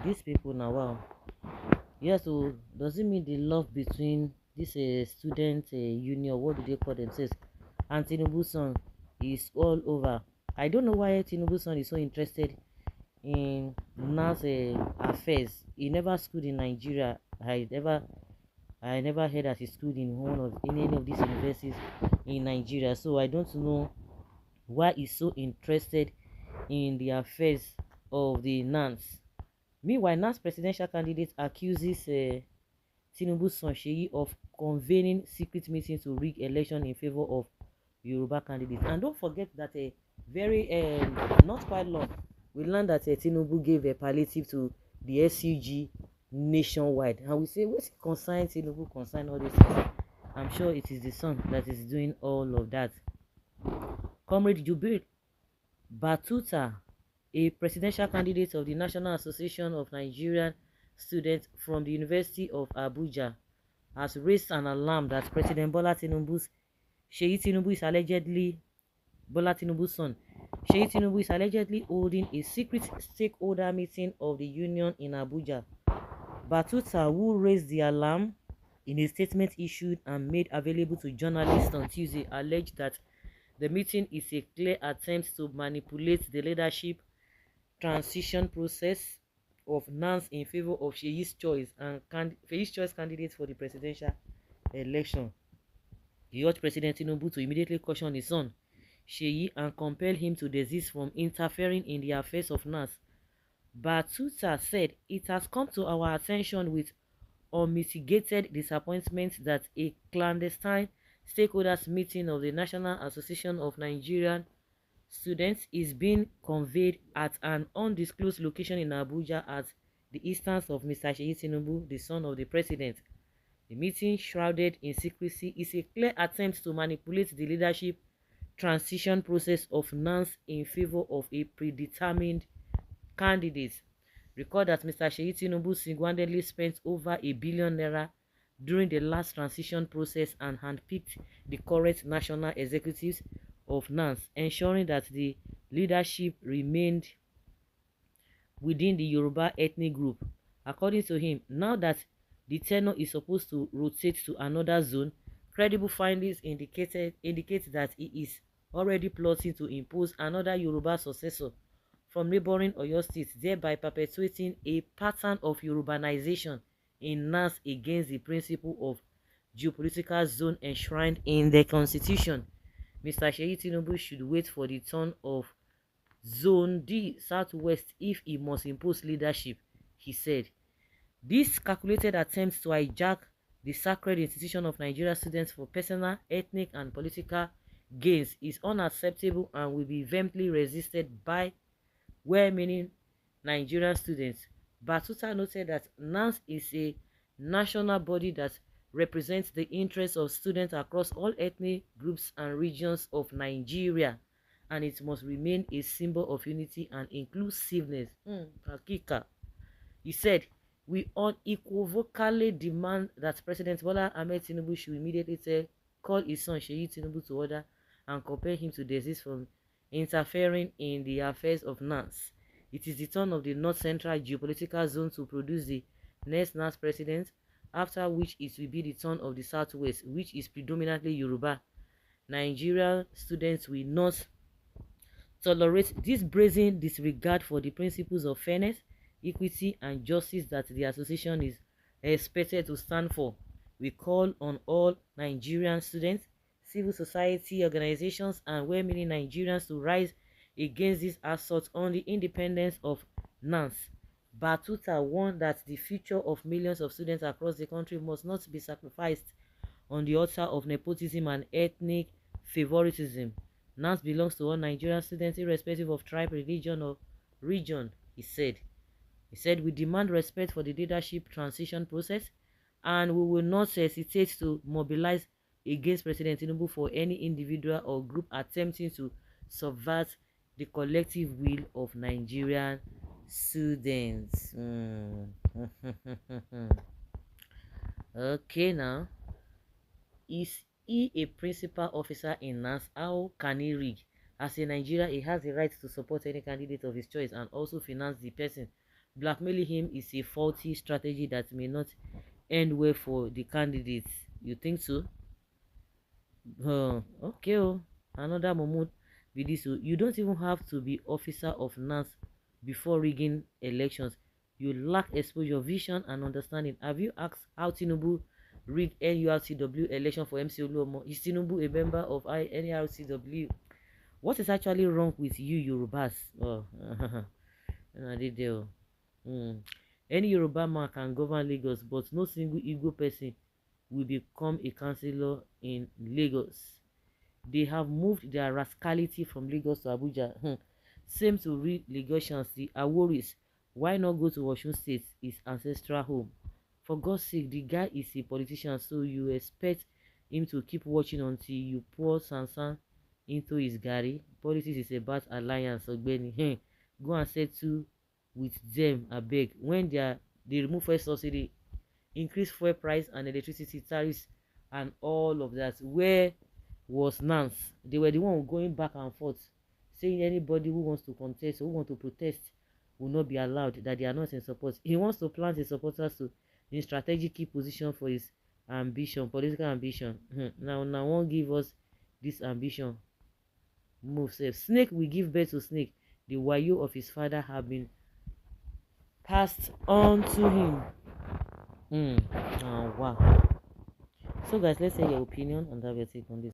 These people now, wow. Yes, so does it mean the love between this student union, what do they call themselves, and Tinubu son is all over? I don't know why Tinubu son is so interested in Nans affairs. He never schooled in Nigeria. I never heard that he schooled in any of these universities in Nigeria. So I don't know why he's so interested in the affairs of the Nans. Meanwhile, Nans presidential candidate accuses Tinubu's son Seyi of convening secret meetings to rig election in favor of Yoruba candidates. And don't forget that very not quite long, we learned that Tinubu gave a palliative to the SUG nationwide. And we say, what's concern Tinubu, concern all this things? I'm sure it is the son that is doing all of that. Comrade Jubil Batuta, a presidential candidate of the National Association of Nigerian Students from the University of Abuja, has raised an alarm that President Seyi Tinubu is allegedly Bola Tinubu's son, Seyi Tinubu is allegedly holding a secret stakeholder meeting of the union in Abuja. Batuta, who raised the alarm in a statement issued and made available to journalists on Tuesday, alleged that the meeting is a clear attempt to manipulate the leadership transition process of Nans in favor of Seyi's choice candidates for the presidential election. He urged President Tinubu to immediately caution his son, Seyi, and compel him to desist from interfering in the affairs of Nans. Batuta said, "It has come to our attention with unmitigated disappointment that a clandestine stakeholders meeting of the National Association of Nigerian Students is being convened at an undisclosed location in Abuja at the instance of Mr. Seyi Tinubu, the son of the president. The meeting, shrouded in secrecy, is a clear attempt to manipulate the leadership transition process of Nans in favor of a predetermined candidate. Recall that Mr. Seyi Tinubu single-handedly spent over R1 billion during the last transition process and handpicked the current national executives of Nans, ensuring that the leadership remained within the Yoruba ethnic group. According to him, now that the tenure is supposed to rotate to another zone, credible findings indicate that he is already plotting to impose another Yoruba successor from neighboring Oyo State, thereby perpetuating a pattern of Yorubanization in Nans against the principle of geopolitical zone enshrined in the constitution. Mr. Seyi Tinubu should wait for the turn of Zone D Southwest if he must impose leadership, he said. This calculated attempt to hijack the sacred institution of Nigeria students for personal, ethnic, and political gains is unacceptable and will be vehemently resisted by well-meaning Nigerian students. Batuta noted that NANS is a national body that represents the interests of students across all ethnic groups and regions of Nigeria, and it must remain a symbol of unity and inclusiveness. Hakika. He said, "We unequivocally demand that President Bola Ahmed Tinubu should immediately call his son Seyi Tinubu to order and compel him to desist from interfering in the affairs of Nans. It is the turn of the North Central geopolitical zone to produce the next Nans president, after which it will be the turn of the Southwest, which is predominantly Yoruba. Nigerian students will not tolerate this brazen disregard for the principles of fairness, equity, and justice that the association is expected to stand for. We call on all Nigerian students, civil society organizations, and well-meaning Nigerians to rise against this assault on the independence of Nans." Batuta warned that the future of millions of students across the country must not be sacrificed on the altar of nepotism and ethnic favoritism. Nans belongs to all Nigerian students irrespective of tribe, religion, or region, he said. He said, "We demand respect for the leadership transition process, and we will not hesitate to mobilize against President Tinubu for any individual or group attempting to subvert the collective will of Nigerian students." Okay, now, is he a principal officer in NAS? How can he rig? As a Nigerian, he has the right to support any candidate of his choice and also finance the person Blackmailing him is a faulty strategy that may not end well for the candidates. You think so? Okay. Oh, another moment with this. Oh, you don't even have to be officer of Nans before rigging elections. You lack exposure, vision, and understanding. Have you asked how Tinubu rigged NURTW election for MC Oluomo? Is Tinubu a member of NURTW? What is actually wrong with you Yorubas? Oh, I did there. Any Yoruba man can govern Lagos, but no single Igbo person will become a councillor in Lagos. They have moved their rascality from Lagos to Abuja. Same to read Lagosians, the Aworis. Why not go to Osun State, his ancestral home? For God's sake, the guy is a politician, so you expect him to keep watching until you pour Sansan into his garri. Politics is about alliance, Ogbeni. Go and settle with them, abeg. When they remove fuel subsidy, increase fuel price and electricity tariffs and all of that, where was Nans? They were the one going back and forth saying anybody who wants to contest or who want to protest will not be allowed, that they are not in support. He wants to plant his supporters to in strategic key position for his ambition, political ambition. Now won't give us this ambition. Move safe. Snake will give birth to snake. The wayo of his father have been passed on to him. Wow. So guys, let's say your opinion and have your take on this.